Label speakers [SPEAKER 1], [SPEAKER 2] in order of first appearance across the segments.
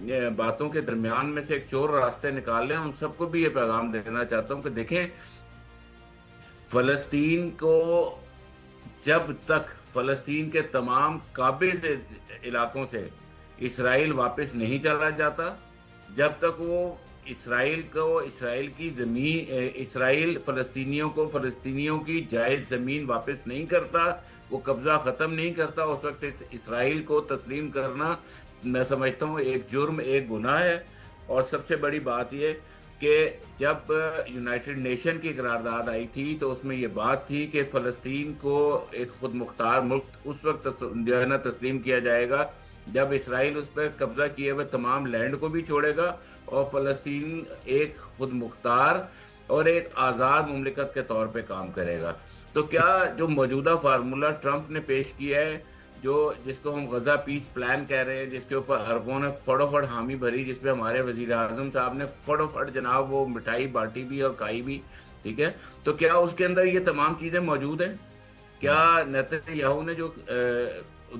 [SPEAKER 1] یہ باتوں کے درمیان میں سے ایک چور راستے نکال لیں. ان سب کو بھی یہ پیغام دینا چاہتا ہوں کہ دیکھیں، فلسطین کو جب تک فلسطین کے تمام قابض علاقوں سے اسرائیل واپس نہیں چلا جاتا، جب تک وہ اسرائیل کی زمین، اسرائیل فلسطینیوں کو فلسطینیوں کی جائز زمین واپس نہیں کرتا، وہ قبضہ ختم نہیں کرتا، اس وقت اسرائیل کو تسلیم کرنا میں سمجھتا ہوں ایک جرم، ایک گناہ ہے. اور سب سے بڑی بات یہ کہ جب یونائٹڈ نیشن کی قرارداد آئی تھی تو اس میں یہ بات تھی کہ فلسطین کو ایک خود مختار ملک اس وقت جو ہے نا تسلیم کیا جائے گا جب اسرائیل اس پر قبضہ کیے ہوئے تمام لینڈ کو بھی چھوڑے گا اور فلسطین ایک خود مختار اور ایک آزاد مملکت کے طور پہ کام کرے گا. تو کیا جو موجودہ فارمولہ ٹرمپ نے پیش کیا ہے، جس کو ہم غزہ پیس پلان کہہ رہے ہیں، جس کے اوپر عربوں نے فڑ و فڑ حامی بھری، جس پہ ہمارے وزیر اعظم صاحب نے فڑ و فڑ جناب وہ مٹھائی بانٹی بھی اور کھائی بھی، ٹھیک ہے، تو کیا اس کے اندر یہ تمام چیزیں موجود ہیں؟ کیا نیتن یاہو نے جو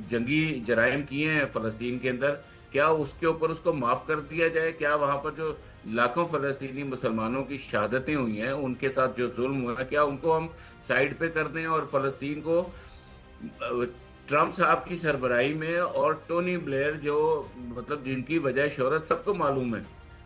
[SPEAKER 1] جنگی جرائم کیے ہیں فلسطین کے اندر، کیا اس کے اوپر اس کو معاف کر دیا جائے؟ کیا وہاں پر جو لاکھوں فلسطینی مسلمانوں کی شہادتیں ہوئی ہیں، ان کے ساتھ جو ظلم ہوا ہے، کیا ان کو ہم سائڈ پہ کر دیں اور فلسطین کو ٹرمپ صاحب کی سربراہی میں اور ٹونی بلیئر جو مطلب جن کی وجہ شہرت سب کو معلوم ہے،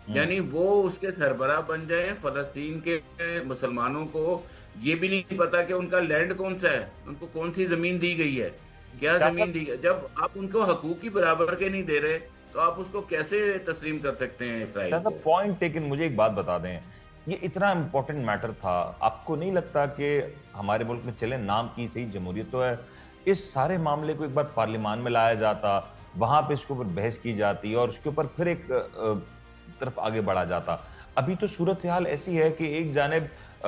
[SPEAKER 1] یعنی وہ اس کے سربراہ بن جائیں؟ فلسطین کے مسلمانوں کو یہ بھی نہیں پتا کہ ان کا لینڈ کون سا ہے، ان کو کون سی زمین دی گئی ہے، کیا زمین دی گئی. جب آپ ان کو حقوق ہی برابر کے نہیں دے رہے تو آپ اس کو کیسے تسلیم کر سکتے ہیں اسرائیل کو؟
[SPEAKER 2] Point taken. مجھے ایک بات بتا دیں، یہ اتنا امپورٹنٹ میٹر تھا، آپ کو نہیں لگتا کہ ہمارے ملک میں چلے نام کی صحیح جمہوریت تو ہے، اس سارے معاملے کو ایک بار پارلیمان میں لایا جاتا، وہاں پہ اس کے اوپر بحث کی جاتی اور اس کے اوپر پھر ایک طرف آگے بڑھا جاتا. ابھی تو صورتحال ایسی ہے کہ ایک جانب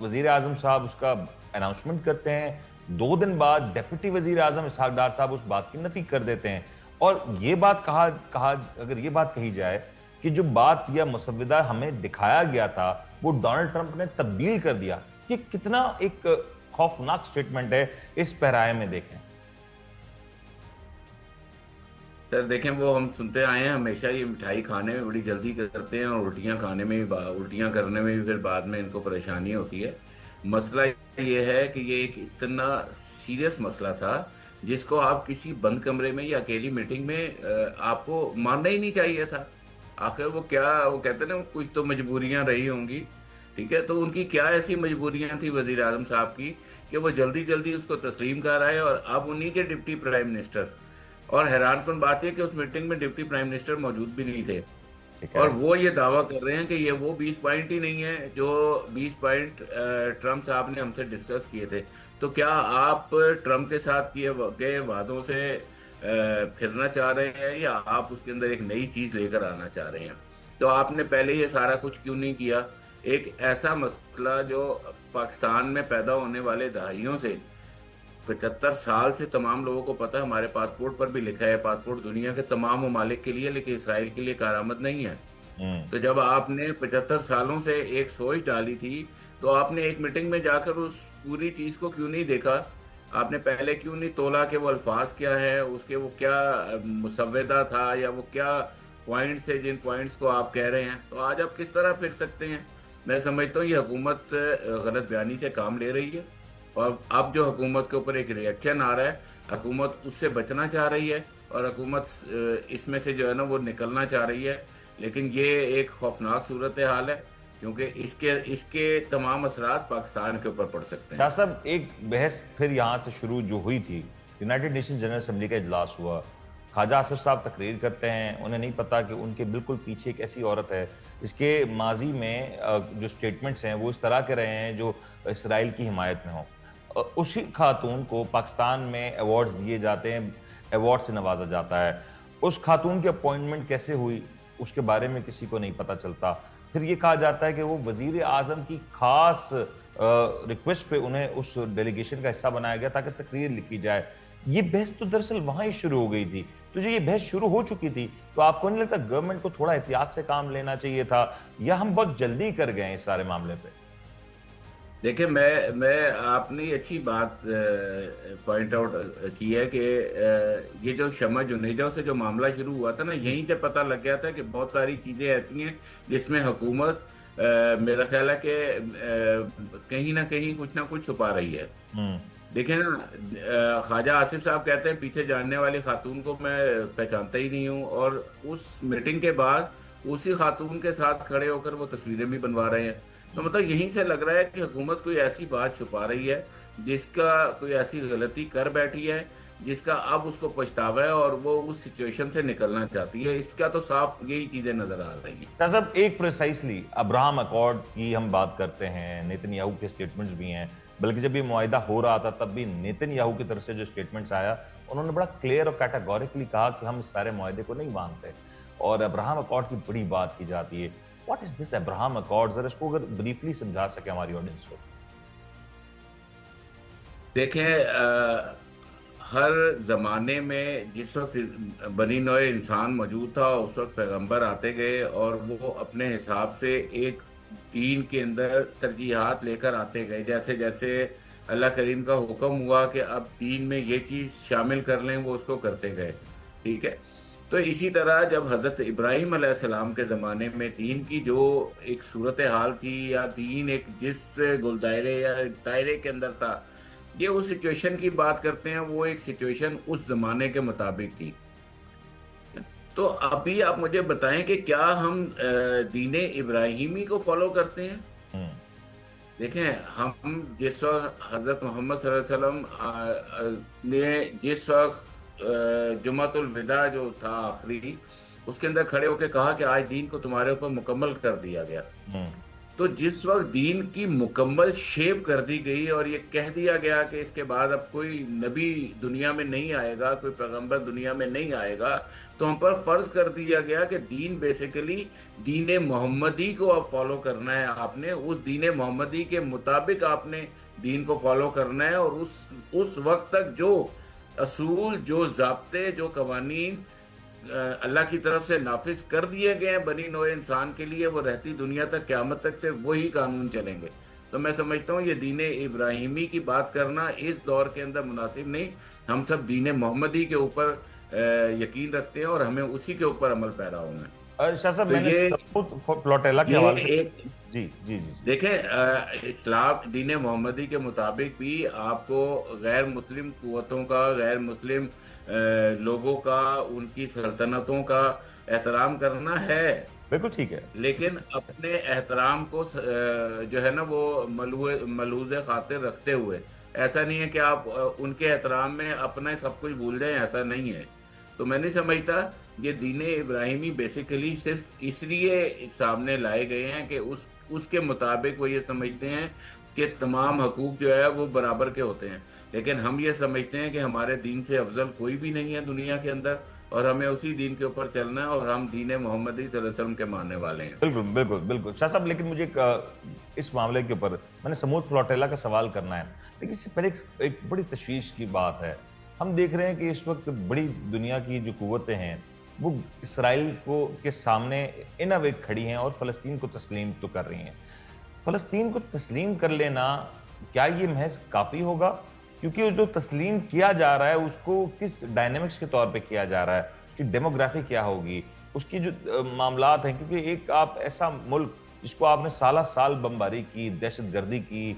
[SPEAKER 2] وزیر اعظم صاحب اس کا اناؤنسمنٹ کرتے ہیں، 2 دن بعد ڈیپٹی وزیر اعظم اسحاق ڈار صاحب اس بات کی نفی کر دیتے ہیں. اور یہ بات اگر یہ بات کہی جائے کہ جو بات یا مسودہ ہمیں دکھایا گیا تھا وہ ڈونلڈ ٹرمپ نے تبدیل کر دیا، یہ کتنا ایک خوفناک سٹیٹمنٹ ہے. اس پیرائے میں دیکھیں
[SPEAKER 1] سر، دیکھیں وہ ہم سنتے آئے ہیں ہمیشہ، یہ مٹھائی کھانے میں بڑی جلدی کرتے ہیں اور الٹیاں کھانے میں بھی الٹیاں کرنے میں بھی پھر بعد میں ان کو پریشانی ہوتی ہے. مسئلہ یہ ہے کہ یہ ایک اتنا سیریس مسئلہ تھا جس کو آپ کسی بند کمرے میں یا اکیلی میٹنگ میں آپ کو ماننا ہی نہیں چاہیے تھا. آخر وہ کہتے ہیں نا کچھ تو مجبوریاں رہی ہوں گی، ٹھیک ہے، تو ان کی کیا ایسی مجبوریاں تھیں وزیر اعظم صاحب کی کہ وہ جلدی جلدی اس کو تسلیم کر آئے اور اب انہی کے ڈپٹی پرائم منسٹر. اور حیران کن بات ہے کہ اس میٹنگ میں ڈپٹی پرائم منسٹر موجود بھی نہیں تھے،
[SPEAKER 2] ٹھیک ہے.
[SPEAKER 1] اور وہ یہ دعویٰ کر رہے ہیں کہ یہ وہ 20 پوائنٹ ہی نہیں ہے جو 20 پوائنٹ ٹرمپ صاحب نے ہم سے ڈسکس کیے تھے. تو کیا آپ ٹرمپ کے ساتھ کیے گئے وعدوں سے پھرنا چاہ رہے ہیں یا آپ اس کے اندر ایک نئی چیز لے کر آنا چاہ رہے ہیں؟ تو آپ نے پہلے یہ سارا کچھ کیوں نہیں کیا؟ ایک ایسا مسئلہ جو پاکستان میں پیدا ہونے والے دہائیوں سے 75 سال سے تمام لوگوں کو پتہ ہے، ہمارے پاسپورٹ پر بھی لکھا ہے، پاسپورٹ دنیا کے تمام ممالک کے لیے، لیکن اسرائیل کے لیے کارآمد نہیں ہے. تو جب آپ نے 75 سالوں سے ایک سوچ ڈالی تھی تو آپ نے ایک میٹنگ میں جا کر اس پوری چیز کو کیوں نہیں دیکھا؟ آپ نے پہلے کیوں نہیں تولا کہ وہ الفاظ کیا ہے، اس کے وہ کیا مسودہ تھا یا وہ کیا پوائنٹس ہے جن پوائنٹس کو آپ کہہ رہے ہیں؟ تو آج آپ کس طرح پھر سکتے ہیں؟ میں سمجھتا ہوں یہ حکومت غلط بیانی سے کام لے رہی ہے، اور اب جو حکومت کے اوپر ایک ریئیکشن آ رہا ہے، حکومت اس سے بچنا چاہ رہی ہے اور حکومت اس میں سے جو ہے نا وہ نکلنا چاہ رہی ہے. لیکن یہ ایک خوفناک صورتحال ہے کیونکہ اس کے تمام اثرات پاکستان کے اوپر پڑ سکتے ہیں.
[SPEAKER 2] شاہ صاحب، ایک بحث پھر یہاں سے شروع جو ہوئی تھی، یونائٹڈ نیشن جنرل اسمبلی کا اجلاس ہوا، خواجہ آصف صاحب تقریر کرتے ہیں، انہیں نہیں پتا کہ ان کے بالکل پیچھے ایک ایسی عورت ہے جس کے ماضی میں جو سٹیٹمنٹس ہیں وہ اس طرح کے رہے ہیں جو اسرائیل کی حمایت میں ہوں. اسی خاتون کو پاکستان میں ایوارڈز دیے جاتے ہیں، ایوارڈ سے نوازا جاتا ہے. اس خاتون کی اپوائنٹمنٹ کیسے ہوئی اس کے بارے میں کسی کو نہیں پتا چلتا. پھر یہ کہا جاتا ہے کہ وہ وزیر اعظم کی خاص ریکویسٹ پہ انہیں اس ڈیلیگیشن کا حصہ بنایا گیا تاکہ تقریر لکھی جائے. یہ بحث تو دراصل وہاں ہی شروع ہو گئی تھی. تو جو یہ بحث شروع ہو چکی تھی تو آپ کو نہیں لگتا گورنمنٹ کو تھوڑا احتیاط سے کام لینا چاہیے تھا، یا ہم بہت جلدی کر گئے اس سارے معاملے پہ؟
[SPEAKER 1] دیکھیں، میں آپ نے اچھی بات پوائنٹ آؤٹ کی ہے کہ یہ جو شمع جنیجہ سے جو معاملہ شروع ہوا تھا نا، یہیں سے پتہ لگ گیا تھا کہ بہت ساری چیزیں ایسی ہیں جس میں حکومت میرا خیال ہے کہ کہیں نہ کچھ چھپا رہی ہے۔
[SPEAKER 2] ہوں
[SPEAKER 1] دیکھیں نا، خواجہ آصف صاحب کہتے ہیں پیچھے جاننے والی خاتون کو میں پہچانتا ہی نہیں ہوں، اور اس میٹنگ کے بعد اسی خاتون کے ساتھ کھڑے ہو کر وہ تصویریں بھی بنوا رہے ہیں۔ تو مطلب یہیں سے لگ رہا ہے کہ حکومت کوئی ایسی بات چھپا رہی ہے، جس کا کوئی ایسی غلطی کر بیٹھی ہے جس کا اب اس کو پچھتاوا ہے، اور وہ اس سچویشن سے نکلنا چاہتی ہے۔ اس کا تو صاف یہی چیزیں نظر آ رہی ہیں۔
[SPEAKER 2] صاحب ایک پریسائسلی ابراہم اکارڈ کی ہم بات کرتے ہیں، نیتن یاہو کے سٹیٹمنٹس بھی ہیں، بلکہ جب یہ معاہدہ ہو رہا تھا تب بھی نیتن یاہو کی طرف سے جو سٹیٹمنٹس آیا، انہوں نے بڑا کلیئر اور کیٹاگوریکلی کہا کہ ہم اس سارے معاہدے کو نہیں مانتے، اور ابراہم اکارڈ کی بڑی بات کی جاتی ہے۔ What is this Abraham accord? ذرا اس کو اگر بریفلی سمجھا سکے ہماری آڈینس کو۔
[SPEAKER 1] دیکھیں، ہر زمانے میں جس وقت بنی نوع انسان موجود تھا، اس وقت پیغمبر آتے گئے اور وہ اپنے حساب سے ایک دین کے اندر ترجیحات لے کر آتے گئے۔ جیسے جیسے اللہ کریم کا حکم ہوا کہ اب دین میں یہ چیز شامل کر لیں، وہ اس کو کرتے گئے، ٹھیک ہے۔ تو اسی طرح جب حضرت ابراہیم علیہ السلام کے زمانے میں دین کی جو ایک صورتحال تھی، یا دین ایک جس گل دائرے یا ایک دائرے کے اندر تھا، یہ اس سچویشن کی بات کرتے ہیں، وہ ایک سچویشن اس زمانے کے مطابق تھی۔ تو ابھی آپ مجھے بتائیں کہ کیا ہم دین ابراہیمی کو فالو کرتے ہیں؟
[SPEAKER 2] ہوں
[SPEAKER 1] دیکھیں، ہم جس وقت حضرت محمد صلی اللہ علیہ وسلم نے جس وقت جمعۃ الوداع جو تھا آخری، اس کے اندر کھڑے ہو کے کہا کہ آج دین کو تمہارے اوپر مکمل کر دیا گیا،
[SPEAKER 2] ہوں
[SPEAKER 1] تو جس وقت دین کی مکمل شیپ کر دی گئی اور یہ کہہ دیا گیا کہ اس کے بعد اب کوئی نبی دنیا میں نہیں آئے گا، کوئی پیغمبر دنیا میں نہیں آئے گا، تو ہم پر فرض کر دیا گیا کہ دین بیسیکلی دین محمدی کو اب فالو کرنا ہے۔ آپ نے اس دین محمدی کے مطابق آپ نے دین کو فالو کرنا ہے، اور اس وقت تک جو اصول، جو ضابطے، جو قوانین اللہ کی طرف سے نافذ کر دیے گئے ہیں بنی نوع انسان کے لیے، وہ رہتی دنیا تک، قیامت تک سے وہی قانون چلیں گے۔ تو میں سمجھتا ہوں یہ دین ابراہیمی کی بات کرنا اس دور کے اندر مناسب نہیں۔ ہم سب دین محمدی کے اوپر یقین رکھتے ہیں، اور ہمیں اسی کے اوپر عمل پیرا ہونا ہے۔
[SPEAKER 2] شاہ صاحب،
[SPEAKER 1] تو
[SPEAKER 2] میں نے
[SPEAKER 1] یہ
[SPEAKER 2] سمود فلوٹیلا کے
[SPEAKER 1] یہ
[SPEAKER 2] حوالے سے
[SPEAKER 1] ایک
[SPEAKER 2] جی جی جی جی
[SPEAKER 1] دیکھیں، اسلام دین محمدی کے مطابق بھی آپ کو غیر مسلم قوتوں کا، غیر مسلم لوگوں کا، ان کی سلطنتوں کا احترام کرنا ہے،
[SPEAKER 2] بالکل ٹھیک ہے۔
[SPEAKER 1] لیکن اپنے احترام کو جو ہے نا وہ ملحوظ خاطر رکھتے ہوئے۔ ایسا نہیں ہے کہ آپ ان کے احترام میں اپنا سب کچھ بھول جائیں، ایسا نہیں ہے۔ تو میں نہیں سمجھتا یہ دین ابراہیمی بیسیکلی صرف اس لیے سامنے لائے گئے ہیں کہ اس کے مطابق وہ یہ سمجھتے ہیں کہ تمام حقوق جو ہے وہ برابر کے ہوتے ہیں، لیکن ہم یہ سمجھتے ہیں کہ ہمارے دین سے افضل کوئی بھی نہیں ہے دنیا کے اندر، اور ہمیں اسی دین کے اوپر چلنا ہے، اور ہم دین محمدی صلی اللہ علیہ وسلم کے ماننے والے ہیں۔
[SPEAKER 2] بالکل بالکل بالکل شاہ صاحب، لیکن مجھے اس معاملے کے اوپر میں نے سمود فلوٹیلا کا سوال کرنا ہے، لیکن اس سے پہلے ایک بڑی تشویش کی بات ہے۔ ہم دیکھ رہے ہیں کہ اس وقت بڑی دنیا کی جو قوتیں ہیں وہ اسرائیل کے سامنے ان اے وے کھڑی ہیں اور فلسطین کو تسلیم تو کر رہی ہیں۔ فلسطین کو تسلیم کر لینا کیا یہ محض کافی ہوگا؟ کیونکہ جو تسلیم کیا جا رہا ہے اس کو کس ڈائنامکس کے طور پہ کیا جا رہا ہے، کہ ڈیموگرافی کیا ہوگی، اس کی جو معاملات ہیں، کیونکہ ایک آپ ایسا ملک جس کو آپ نے سالہ سال بمباری کی، دہشت گردی کی،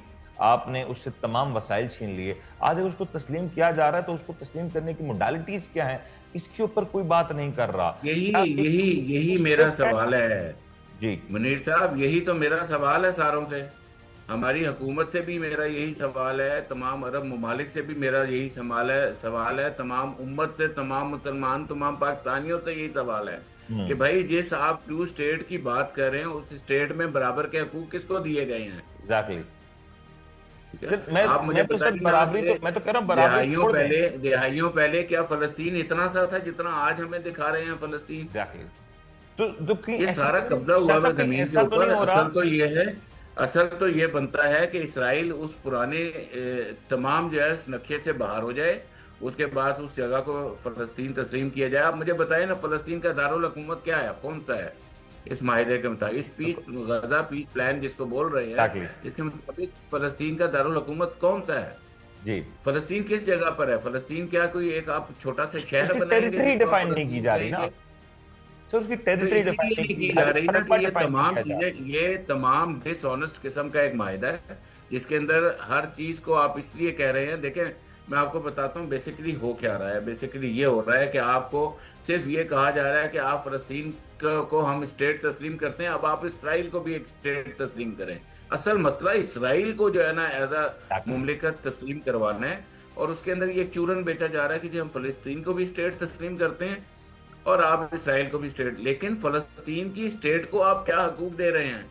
[SPEAKER 2] آپ نے اس سے تمام وسائل چھین لیے، آج اگر اس کو تسلیم کیا جا رہا ہے تو اس کو تسلیم کرنے کی موڈالٹیز کیا ہیں، اس کے اوپر کوئی بات نہیں کر رہا۔
[SPEAKER 1] یہی
[SPEAKER 2] کیا ایک
[SPEAKER 1] یہی یہی
[SPEAKER 2] اس
[SPEAKER 1] میرا
[SPEAKER 2] پہ
[SPEAKER 1] سوال ہے
[SPEAKER 2] جی
[SPEAKER 1] منیر صاحب، یہی تو میرا سوال ہے ساروں سے، ہماری حکومت سے بھی میرا یہی سوال ہے، تمام عرب ممالک سے بھی میرا یہی سوال ہے، تمام امت سے، تمام مسلمان، تمام پاکستانیوں سے یہی سوال ہے
[SPEAKER 2] ہوں
[SPEAKER 1] کہ بھائی جس آپ ٹو اسٹیٹ کی بات کر رہے ہیں، اس اسٹیٹ میں برابر کے حقوق کس کو دیے گئے ہیں؟
[SPEAKER 2] ایگزیکٹلی۔
[SPEAKER 1] ٹھیک ہے،
[SPEAKER 2] میں
[SPEAKER 1] آپ مجھے
[SPEAKER 2] میں تو سر
[SPEAKER 1] بتائیے نا
[SPEAKER 2] برابری
[SPEAKER 1] کہ
[SPEAKER 2] میں تو کہہ رہا ہوں برابری چھوڑ دیں۔
[SPEAKER 1] دہائیوں پہلے کیا فلسطین اتنا سا تھا جتنا آج ہمیں دکھا رہے ہیں فلسطین؟
[SPEAKER 2] ایگزیکٹلی۔ تو کہیں
[SPEAKER 1] یہ
[SPEAKER 2] ایسا
[SPEAKER 1] سارا
[SPEAKER 2] تو
[SPEAKER 1] قبضہ
[SPEAKER 2] نہیں، شاہ
[SPEAKER 1] ہوا ہے
[SPEAKER 2] صاحب کہیں
[SPEAKER 1] زمین کے
[SPEAKER 2] ایسا تو نہیں
[SPEAKER 1] اوپر۔
[SPEAKER 2] ہو رہا؟
[SPEAKER 1] اصل تو یہ بنتا ہے کہ اسرائیل اس پرانے تمام جو ہے اس نقشے سے باہر ہو جائے، اس کے بعد اس جگہ کو فلسطین تسلیم کیا جائے۔ آپ مجھے بتائیں نا، فلسطین کا دارالحکومت کیا ہے، کون سا ہے؟ اس معاہدے کے مطابق، اس پیس غزہ پیس پلان جس کو بول رہے ہیں،
[SPEAKER 2] ایگزیکٹلی.
[SPEAKER 1] اس کے مطابق فلسطین کا دارالحکومت کون سا ہے؟
[SPEAKER 2] جی.
[SPEAKER 1] فلسطین کس جگہ پر ہے؟ فلسطین کیا کوئی ایک آپ چھوٹا سا
[SPEAKER 2] اس
[SPEAKER 1] شہر
[SPEAKER 2] کی
[SPEAKER 1] بنائیں گے
[SPEAKER 2] ٹیریٹری
[SPEAKER 1] جس کو آپ
[SPEAKER 2] ڈیفائن نہیں کی
[SPEAKER 1] فلسطین
[SPEAKER 2] جا رہی
[SPEAKER 1] کہیں
[SPEAKER 2] نا
[SPEAKER 1] گے؟
[SPEAKER 2] سر. اس کی
[SPEAKER 1] تو
[SPEAKER 2] ٹیریٹری
[SPEAKER 1] اسی
[SPEAKER 2] ڈیفائن
[SPEAKER 1] لیے
[SPEAKER 2] نہیں
[SPEAKER 1] نہیں
[SPEAKER 2] کی
[SPEAKER 1] کی
[SPEAKER 2] جا
[SPEAKER 1] جا
[SPEAKER 2] رہی, اس
[SPEAKER 1] رہی
[SPEAKER 2] کا
[SPEAKER 1] نا کہ
[SPEAKER 2] رقبہ
[SPEAKER 1] یہ
[SPEAKER 2] ڈیفائن نہیں
[SPEAKER 1] تمام
[SPEAKER 2] کیا جا
[SPEAKER 1] چیزیں،
[SPEAKER 2] رہا.
[SPEAKER 1] یہ تمام ڈس آنےسٹ قسم کا ایک معاہدہ ہے جس کے اندر ہر چیز کو آپ اس لیے کہہ رہے ہیں. دیکھیں میں آپ کو بتاتا ہوں بیسیکلی ہو کیا رہا ہے. بیسیکلی یہ ہو رہا ہے کہ آپ کو صرف یہ کہا جا رہا ہے کہ آپ فلسطین کو ہم اسٹیٹ تسلیم کرتے ہیں، اب آپ اسرائیل کو بھی ایک اسٹیٹ تسلیم کریں. اصل مسئلہ اسرائیل کو جو ہے نا ایز اے
[SPEAKER 2] Exactly.
[SPEAKER 1] مملکت تسلیم کروانا ہے، اور اس کے اندر یہ چورن بیچا جا رہا ہے کہ جی ہم فلسطین کو بھی اسٹیٹ تسلیم کرتے ہیں اور آپ اسرائیل کو بھی اسٹیٹ. لیکن فلسطین کی اسٹیٹ کو آپ کیا حقوق دے رہے ہیں؟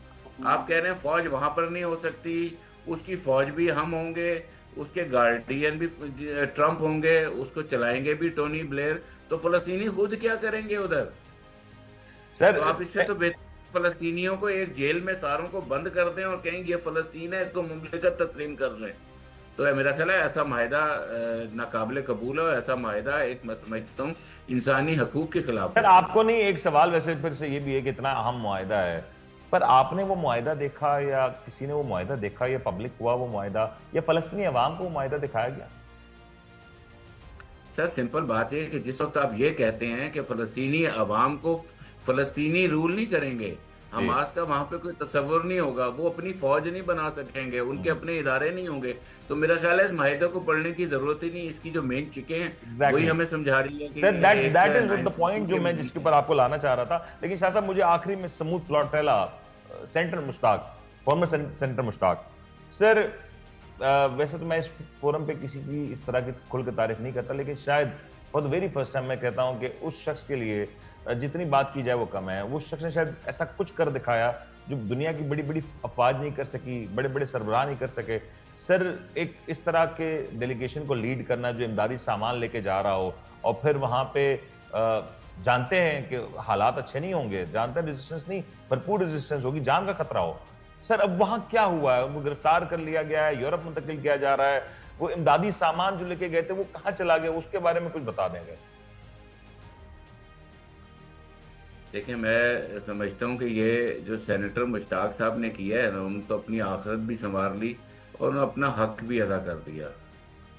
[SPEAKER 1] آپ کہہ رہے ہیں فوج وہاں پر نہیں ہو سکتی، اس کی فوج بھی ہم ہوں گے، اس کے گارڈین بھی ٹرمپ ہوں گے، اس کو چلائیں گے بھی ٹونی بلیر. تو فلسطینی خود کیا کریں گے ادھر؟ تو
[SPEAKER 2] سر
[SPEAKER 1] آپ اس سے تو بہتر فلسطینیوں کو ایک جیل میں ساروں کو بند کر دیں اور کہیں یہ فلسطین ہے، اس کو مملکت تسلیم کر لیں. تو میرا خیال ہے ایسا معاہدہ ناقابل قبول ہے، اور ایسا معاہدہ ایک میں سمجھتا ہوں انسانی حقوق کی خلاف
[SPEAKER 2] سر
[SPEAKER 1] ورزی
[SPEAKER 2] آپ
[SPEAKER 1] ہے.
[SPEAKER 2] کو نہیں, ایک سوال ویسے پھر سے یہ بھی ہے کہ اتنا اہم معاہدہ ہے, پر آپ نے وہ معاہدہ دیکھا یا کسی نے وہ معاہدہ دیکھا یا پبلک ہوا وہ معاہدہ, یا فلسطینی عوام کو وہ معاہدہ دکھایا گیا؟
[SPEAKER 1] سر سمپل بات یہ ہے کہ جس وقت آپ یہ کہتے ہیں کہ فلسطینی عوام کو فلسطینی رول نہیں کریں گے،
[SPEAKER 2] جی.
[SPEAKER 1] حماس کا وہاں پہ کوئی تصور نہیں ہوگا، وہ اپنی فوج نہیں بنا سکیں گے، ان کے
[SPEAKER 2] ہوں.
[SPEAKER 1] اپنے ادارے نہیں ہوں گے، تو میرا خیال ہے اس معاہدے کو پڑھنے کی ضرورت ہی نہیں. اس کی جو مین چکیں ہیں وہی
[SPEAKER 2] ایگزیکٹلی.
[SPEAKER 1] ہمیں سمجھا رہی ہیں کہ
[SPEAKER 2] سر
[SPEAKER 1] یہ ایک
[SPEAKER 2] دیٹ از دا
[SPEAKER 1] 1992
[SPEAKER 2] پوائنٹ جو
[SPEAKER 1] کے
[SPEAKER 2] میں جس
[SPEAKER 1] ملک
[SPEAKER 2] کے
[SPEAKER 1] ہیں.
[SPEAKER 2] اوپر آپ کو لانا چاہ رہا تھا. لیکن شاہ صاحب مجھے آخری میں سموتھ فلوٹیلا, سینٹر مشتاق, فارمر سینٹر مشتاق سر, ویسے تو میں اس فورم پہ کسی کی اس طرح کی کھل کے تعریف نہیں کرتا, لیکن شاید for the very first time میں کہتا ہوں کہ اس شخص کے لیے جتنی بات کی جائے وہ کم ہے. وہ شخص نے شاید ایسا کچھ کر دکھایا جو دنیا کی بڑی بڑی افواج نہیں کر سکی, بڑے بڑے سربراہ نہیں کر سکے. سر ایک اس طرح کے ڈیلیگیشن کو لیڈ کرنا جو امدادی سامان لے کے جا رہا ہو, اور پھر وہاں پہ جانتے ہیں کہ حالات اچھے نہیں ہوں گے, جانتے ہیں ریزسٹنس نہیں, بھرپور ریزسٹنس ہوگی, جان کا خطرہ ہو. سر اب وہاں کیا ہوا ہے؟ ان کو گرفتار کر لیا گیا ہے, یورپ منتقل کیا جا رہا ہے, وہ امدادی سامان جو لے کے گئے تھے وہ کہاں چلا گیا؟ اس کے بارے میں کچھ بتا دیں گے.
[SPEAKER 1] دیکھیں میں سمجھتا ہوں کہ یہ جو سینیٹر مشتاق صاحب نے کیا ہے نا، انہوں نے تو اپنی آخرت بھی سنوار لی اور انہوں نے اپنا حق بھی ادا کر دیا.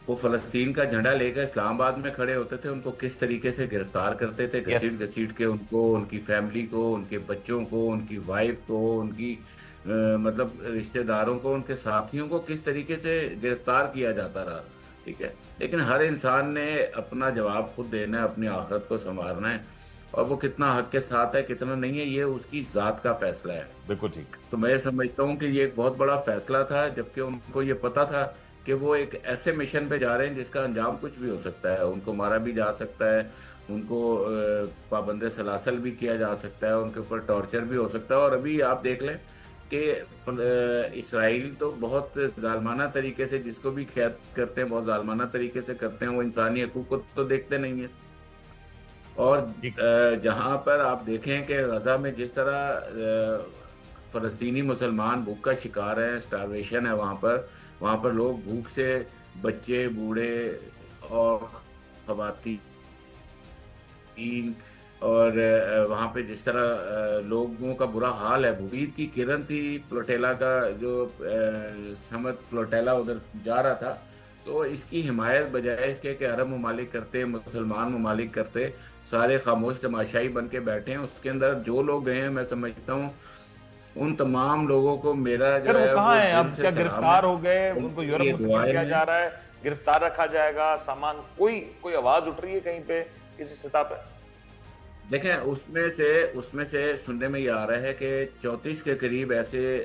[SPEAKER 1] وہ فلسطین کا جھنڈا لے کر اسلام آباد میں کھڑے ہوتے تھے، ان کو کس طریقے سے گرفتار کرتے تھے،
[SPEAKER 2] یس.
[SPEAKER 1] گھسیٹ گھسیٹ کے ان کو، ان کی فیملی کو، ان کے بچوں کو، ان کی وائف کو، ان کی مطلب رشتہ داروں کو، ان کے ساتھیوں کو کس طریقے سے گرفتار کیا جاتا رہا. ٹھیک ہے، لیکن ہر انسان نے اپنا جواب خود دینا ہے، اپنی آخرت کو سنوارنا ہے، اور وہ کتنا حق کے ساتھ ہے کتنا نہیں ہے یہ اس کی ذات کا فیصلہ ہے.
[SPEAKER 2] بالکل ٹھیک.
[SPEAKER 1] تو میں سمجھتا ہوں کہ یہ ایک بہت بڑا فیصلہ تھا، جبکہ ان کو یہ پتا تھا کہ وہ ایک ایسے مشن پہ جا رہے ہیں جس کا انجام کچھ بھی ہو سکتا ہے. ان کو مارا بھی جا سکتا ہے، ان کو پابند سلاسل بھی کیا جا سکتا ہے، ان کے اوپر ٹارچر بھی ہو سکتا ہے. اور ابھی آپ دیکھ لیں کہ اسرائیل تو بہت ظالمانہ طریقے سے جس کو بھی قید کرتے ہیں بہت ظالمانہ طریقے سے کرتے ہیں، وہ انسانی حقوق کو تو دیکھتے نہیں ہیں. اور
[SPEAKER 2] ٹھیک.
[SPEAKER 1] جہاں پر آپ دیکھیں کہ غزہ میں جس طرح فلسطینی مسلمان بھوک کا شکار ہیں، سٹارویشن ہے وہاں پر لوگ بھوک سے، بچے، بوڑھے اور خواتین، اور وہاں پہ جس طرح لوگوں کا برا حال ہے. امید کی کرن تھی فلوٹیلا کا، جو سمت فلوٹیلا ادھر جا رہا تھا، تو اس کی حمایت بجائے اس کے کہ عرب ممالک کرتے، مسلمان ممالک کرتے، سارے خاموش تماشائی بن کے بیٹھے ہیں. اس کے اندر جو لوگ گئے ہیں میں سمجھتا ہوں ان تمام لوگوں کو میرا
[SPEAKER 2] سر
[SPEAKER 1] جو
[SPEAKER 2] وہ
[SPEAKER 1] ہے
[SPEAKER 2] کہاں
[SPEAKER 1] وہ
[SPEAKER 2] ہیں اب؟
[SPEAKER 1] دل سے
[SPEAKER 2] کیا
[SPEAKER 1] سلام ہے.
[SPEAKER 2] گرفتار ہو گئے؟
[SPEAKER 1] ان
[SPEAKER 2] ان کو
[SPEAKER 1] کے
[SPEAKER 2] یورپ
[SPEAKER 1] لیے
[SPEAKER 2] منتقل
[SPEAKER 1] دعائیں
[SPEAKER 2] کیا
[SPEAKER 1] ہیں.
[SPEAKER 2] جا رہا ہے؟ گرفتار رکھا جائے گا؟ سامان کوئی آواز اٹھ رہی ہے کہیں پہ کسی سطح پہ؟
[SPEAKER 1] دیکھیں اس میں سے سننے میں یہ آ رہا ہے کہ 34 کے قریب ایسے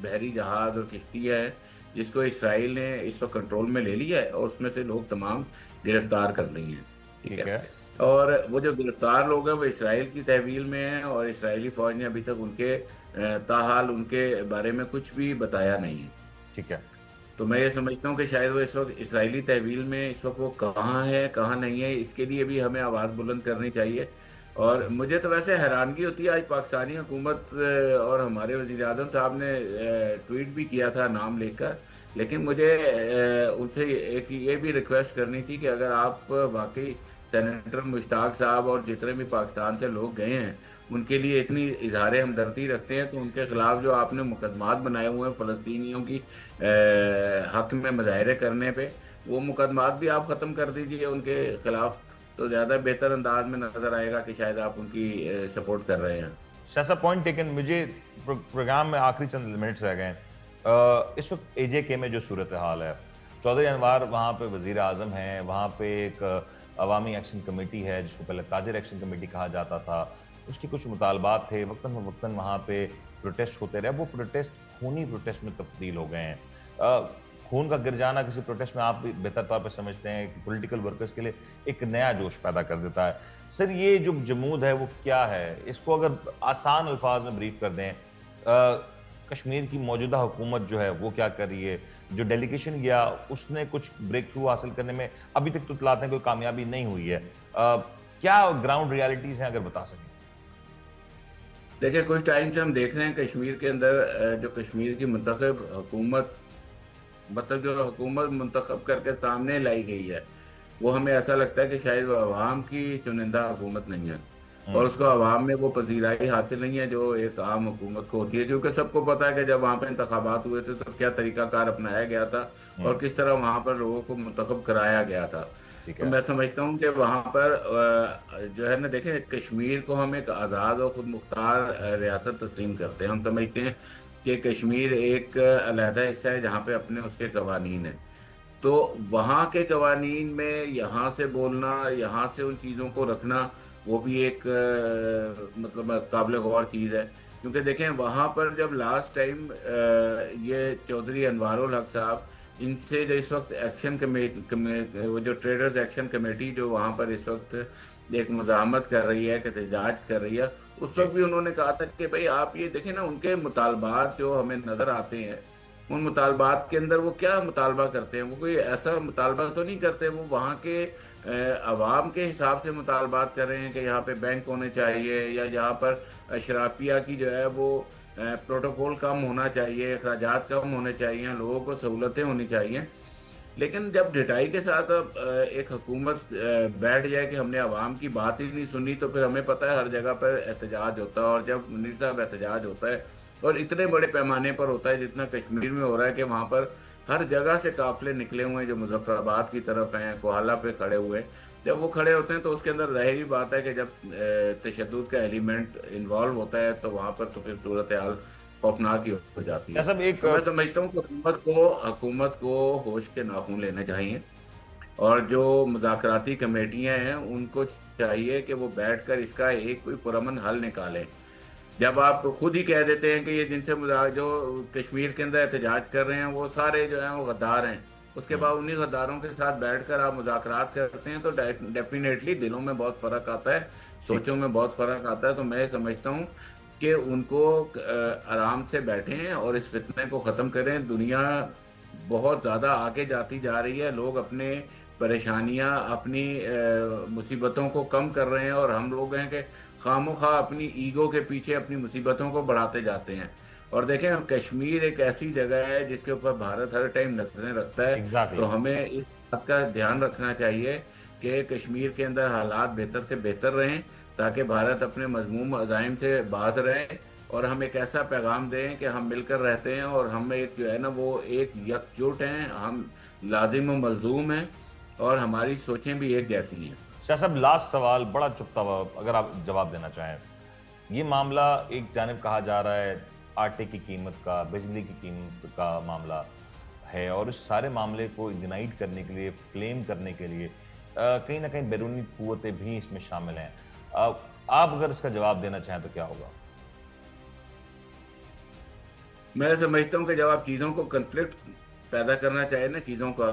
[SPEAKER 1] بحری جہاز اور کشتیاں ہیں جس کو اسرائیل نے اس وقت کنٹرول میں لے لیا ہے، اور اس میں سے لوگ تمام گرفتار کر لی ہیں. ٹھیک ہے،
[SPEAKER 2] ٹھیک ہے.
[SPEAKER 1] اور وہ جو گرفتار لوگ ہیں وہ اسرائیل کی تحویل میں ہیں، اور اسرائیلی فوج نے ابھی تک ان کے تاحال ان کے بارے میں کچھ بھی بتایا نہیں ہے.
[SPEAKER 2] ٹھیک ہے.
[SPEAKER 1] تو میں یہ سمجھتا ہوں کہ شاید وہ اس وقت اسرائیلی تحویل میں، اس وقت وہ کہاں ہے کہاں نہیں ہے، اس کے لیے بھی ہمیں آواز بلند کرنی چاہیے. اور مجھے تو ویسے حیرانگی ہوتی ہے، آج پاکستانی حکومت اور ہمارے وزیر اعظم صاحب نے ٹویٹ بھی کیا تھا نام لے کر، لیکن مجھے ان سے ایک یہ بھی ریکویسٹ کرنی تھی کہ اگر آپ واقعی سینیٹر مشتاق صاحب اور جتنے بھی پاکستان سے لوگ گئے ہیں ان کے لیے اتنی اظہار ہمدردی رکھتے ہیں، تو ان کے خلاف جو آپ نے مقدمات بنائے ہوئے ہیں فلسطینیوں کی حق میں مظاہرے کرنے پہ، وہ مقدمات بھی آپ ختم کر دیجئے ان کے خلاف، تو زیادہ بہتر انداز میں نظر آئے گا کہ شاید آپ ان کی سپورٹ کر رہے ہیں۔
[SPEAKER 2] شاہ صاحب پوائنٹ ٹیکن، مجھے پروگرام میں آخری چند منٹس رہ گئے ہیں۔ اس وقت اے جے کے میں جو صورتحال ہے، چودھری انوار وہاں پہ وزیر اعظم ہیں، وہاں پہ ایک عوامی ایکشن کمیٹی ہے جس کو پہلے تاجر ایکشن کمیٹی کہا جاتا تھا، اس کے کچھ مطالبات تھے، وقتاً فوقتاً وہاں پہ پروٹیسٹ ہوتے رہے، وہ پروٹیسٹ خونی پروٹیسٹ میں تبدیل ہو گئے ہیں۔ خون کا گر جانا کسی پروٹیسٹ میں آپ بھی بہتر طور پہ سمجھتے ہیں کہ پولیٹیکل ورکرز کے لیے ایک نیا جوش پیدا کر دیتا ہے۔ سر یہ جو جمود ہے وہ کیا ہے؟ اس کو اگر آسان الفاظ میں بریف کر دیں، کشمیر کی موجودہ حکومت جو ہے وہ کیا کر رہی ہے؟ جو ڈیلیگیشن گیا اس نے کچھ بریک تھرو حاصل کرنے میں ابھی تک تو اطلاعات ہیں کوئی کامیابی نہیں ہوئی ہے، کیا گراؤنڈ ریالٹیز ہیں اگر بتا سکیں؟
[SPEAKER 1] دیکھیں کچھ ٹائم سے ہم دیکھ رہے ہیں کشمیر کے اندر جو کشمیر کی منتخب حکومت، مطلب جو حکومت منتخب کر کے سامنے لائی گئی ہے، وہ ہمیں ایسا لگتا ہے کہ شاید وہ عوام کی چنندہ حکومت نہیں ہے، اور اس کو عوام میں وہ پذیرائی حاصل نہیں ہے جو ایک عام حکومت کو ہوتی ہے، کیونکہ سب کو پتا ہے کہ جب وہاں پہ انتخابات ہوئے تھے تو کیا طریقہ کار اپنایا گیا تھا اور کس طرح وہاں پر لوگوں کو منتخب کرایا گیا تھا۔
[SPEAKER 2] ٹھیک
[SPEAKER 1] تو
[SPEAKER 2] ہے۔
[SPEAKER 1] میں سمجھتا ہوں کہ وہاں پر جو ہے نا، دیکھیں کشمیر کو ہم ایک آزاد اور خود مختار ریاست تسلیم کرتے ہیں، ہم سمجھتے ہیں کہ کشمیر ایک علیحدہ حصہ ہے جہاں پہ اپنے اس کے قوانین ہیں، تو وہاں کے قوانین میں یہاں سے بولنا، یہاں سے ان چیزوں کو رکھنا، وہ بھی ایک مطلب قابل غور چیز ہے، کیونکہ دیکھیں وہاں پر جب لاسٹ ٹائم یہ چودھری انوار الحق صاحب ان سے جو اس وقت ایکشن کمیٹی، وہ جو ٹریڈرز ایکشن کمیٹی جو وہاں پر اس وقت ایک مزاحمت کر رہی ہے، کہ احتجاج کر رہی ہے، اس
[SPEAKER 2] جی۔
[SPEAKER 1] وقت بھی انہوں نے کہا تھا کہ بھئی آپ یہ دیکھیں نا، ان کے مطالبات جو ہمیں نظر آتے ہیں، ان مطالبات کے اندر وہ کیا مطالبہ کرتے ہیں، وہ کوئی ایسا مطالبہ تو نہیں کرتے، وہ وہاں کے عوام کے حساب سے مطالبات کر رہے ہیں کہ یہاں پہ بینک ہونے چاہیے، یا یہاں پر اشرافیہ کی جو ہے وہ پروٹوکول کم ہونا چاہیے، اخراجات کم ہونے چاہیے، لوگوں کو سہولتیں ہونی چاہیے۔ لیکن جب ڈٹائی کے ساتھ اب ایک حکومت بیٹھ جائے کہ ہم نے عوام کی بات ہی نہیں سنی، تو پھر ہمیں پتہ ہے ہر جگہ پر احتجاج ہوتا ہے، اور جب منیر صاحب احتجاج ہوتا ہے اور اتنے بڑے پیمانے پر ہوتا ہے جتنا کشمیر میں ہو رہا ہے، کہ وہاں پر ہر جگہ سے قافلے نکلے ہوئے ہیں جو مظفر آباد کی طرف ہیں، کوہالہ پہ کھڑے ہوئے ہیں، جب وہ کھڑے ہوتے ہیں تو اس کے اندر ظاہری بات ہے کہ جب تشدد کا ایلیمنٹ انوالو ہوتا ہے تو وہاں پر تو پھر صورتحال خوفناک ہی ہو جاتی
[SPEAKER 2] شاہ
[SPEAKER 1] ہے۔
[SPEAKER 2] صاحب ایک
[SPEAKER 1] تو میں سمجھتا ہوں کہ حکومت کو ہوش کے ناخن لینے چاہیے، اور جو مذاکراتی کمیٹیاں ہیں ان کو چاہیے کہ وہ بیٹھ کر اس کا ایک کوئی پرامن حل نکالیں۔ جب آپ خود ہی کہہ دیتے ہیں کہ یہ جن سے جو کشمیر کے اندر احتجاج کر رہے ہیں وہ سارے جو ہیں وہ غدار ہیں، اس کے بعد انہی غداروں کے ساتھ بیٹھ کر آپ مذاکرات کرتے ہیں، تو ڈیفینیٹلی دلوں میں بہت فرق آتا ہے،
[SPEAKER 2] ٹھیک
[SPEAKER 1] سوچوں میں بہت فرق آتا ہے۔ تو میں سمجھتا ہوں کہ ان کو آرام سے بیٹھیں اور اس فتنے کو ختم کریں۔ دنیا بہت زیادہ آگے جاتی جا رہی ہے، لوگ اپنے پریشانیاں، اپنی مصیبتوں کو کم کر رہے ہیں، اور ہم لوگ ہیں کہ خام و خواہ اپنی ایگو کے پیچھے اپنی مصیبتوں کو بڑھاتے جاتے ہیں۔ اور دیکھیں کشمیر ایک ایسی جگہ ہے جس کے اوپر بھارت ہر ٹائم نظریں رکھتا ہے،
[SPEAKER 2] ایگزیکٹلی۔
[SPEAKER 1] تو ہمیں اس بات کا دھیان رکھنا چاہیے کہ کشمیر کے اندر حالات بہتر سے بہتر رہیں، تاکہ بھارت اپنے مضموم عزائم سے باز رہے، اور ہم ایک ایسا پیغام دیں کہ ہم مل کر رہتے ہیں، اور ہم ایک جو ہے نا وہ ایک یکجٹ ہیں، ہم لازم و ملزوم ہیں، اور ہماری سوچیں بھی ایک جیسی ہیں۔
[SPEAKER 2] شاہ صاحب لاسٹ سوال بڑا چپتا ہوا، اگر آپ جواب دینا چاہیں۔ یہ معاملہ ایک جانب کہا جا رہا ہے آٹے کی قیمت کا، بجلی کی قیمت کا معاملہ ہے، اور اس سارے معاملے کو اگنائٹ کرنے کے لیے، فلیم کرنے کے لیے کہیں نہ کہیں بیرونی قوتیں بھی اس میں شامل ہیں۔ آپ اگر اس کا جواب دینا چاہیں تو کیا ہوگا؟
[SPEAKER 1] میں سمجھتا ہوں کہ جب آپ چیزوں کو کنفلکٹ پیدا کرنا چاہیں نا چیزوں کا،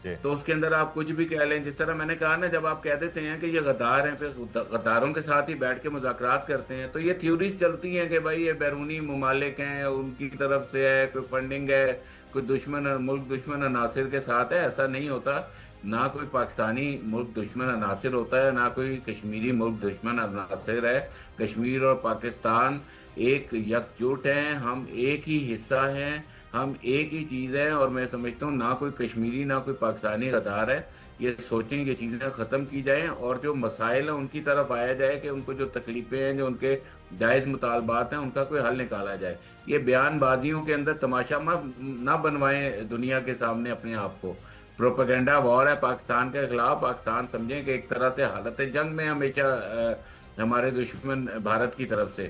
[SPEAKER 2] جی۔
[SPEAKER 1] تو اس کے اندر آپ کچھ بھی کہہ لیں، جس طرح میں نے کہا نا، جب آپ کہہ دیتے ہیں کہ یہ غدار ہیں، پھر غداروں کے ساتھ ہی بیٹھ کے مذاکرات کرتے ہیں، تو یہ تھیوریز چلتی ہیں کہ بھائی یہ بیرونی ممالک ہیں، ان کی طرف سے ہے، کوئی فنڈنگ ہے، کوئی دشمن ملک دشمن عناصر کے ساتھ ہے، ایسا نہیں ہوتا۔ نہ کوئی پاکستانی ملک دشمن عناصر ہوتا ہے، نہ کوئی کشمیری ملک دشمن عناصر ہے۔ کشمیر اور پاکستان ایک یکجٹ ہیں، ہم ایک ہی حصہ ہیں، ہم ایک ہی چیز ہے، اور میں سمجھتا ہوں نہ کوئی کشمیری نہ کوئی پاکستانی غدار ہے۔ یہ سوچیں یہ چیزیں ختم کی جائیں، اور جو مسائل ہیں ان کی طرف آیا جائے کہ ان کو جو تکلیفیں ہیں، جو ان کے جائز مطالبات ہیں، ان کا کوئی حل نکالا جائے۔ یہ بیان بازیوں کے اندر تماشا نہ بنوائیں دنیا کے سامنے اپنے آپ کو۔ پروپیگنڈا وار ہے پاکستان کے خلاف، پاکستان سمجھیں کہ ایک طرح سے حالت جنگ میں ہمیشہ ہمارے دشمن بھارت کی طرف سے،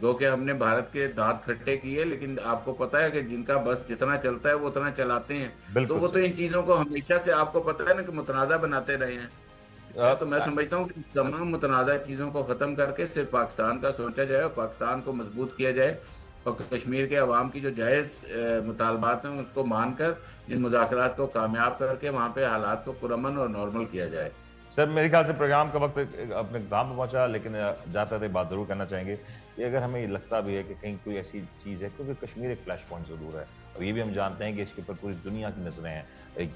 [SPEAKER 1] گو کہ ہم نے بھارت کے دانت کھٹے کیے، لیکن آپ کو پتا ہے کہ جن کا بس جتنا چلتا ہے وہ اتنا چلاتے ہیں۔ تو
[SPEAKER 2] بالکل
[SPEAKER 1] وہ تو
[SPEAKER 2] صحیح۔
[SPEAKER 1] ان چیزوں کو ہمیشہ سے آپ کو پتا ہے نا کہ متنازع بناتے رہے ہیں۔ تو میں سمجھتا ہوں کہ تمام متنازع چیزوں کو ختم کر کے صرف پاکستان کا سوچا جائے اور پاکستان کو مضبوط کیا جائے، اور کشمیر کے عوام کی جو جائز مطالبات ہیں اس کو مان کر ان مذاکرات کو کامیاب کر کے وہاں پہ حالات کو پرامن اور نارمل کیا جائے۔
[SPEAKER 2] سر میرے خیال سے پروگرام کا وقت اپنے اختتام پہ پہنچا، لیکن جاتے تھے بات ضرور کرنا چاہیں گے کہ اگر ہمیں یہ لگتا بھی ہے کہ کہیں کوئی ایسی چیز ہے، کیونکہ کشمیر ایک فلیش پوائنٹ ضرور ہے، اور یہ بھی ہم جانتے ہیں کہ اس کے اوپر پوری دنیا کی نظریں ہیں،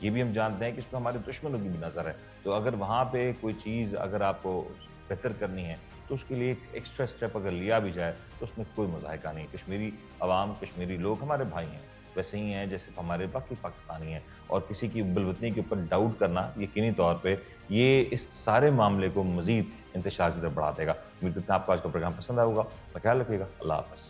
[SPEAKER 2] یہ بھی ہم جانتے ہیں کہ اس پہ ہمارے دشمنوں کی بھی نظر ہے۔ تو اگر وہاں پہ کوئی چیز اگر آپ کو بہتر کرنی ہے تو اس کے لیے ایک ایکسٹرا اسٹیپ اگر لیا بھی جائے تو اس میں کوئی مذائقہ نہیں۔ کشمیری عوام، کشمیری لوگ ہمارے بھائی ہیں، ویسے ہی ہیں جیسے ہمارے باقی پاکستانی ہیں، اور کسی کی بالوطنی کے اوپر ڈاؤٹ کرنا یقینی طور پہ یہ اس سارے معاملے کو مزید انتشار کی طرف بڑھا دے گا۔ امید کرتے ہیں آپ کو آج کا پروگرام پسند آئے ہوگا۔ اپنا خیال رکھیے گا۔ اللہ حافظ۔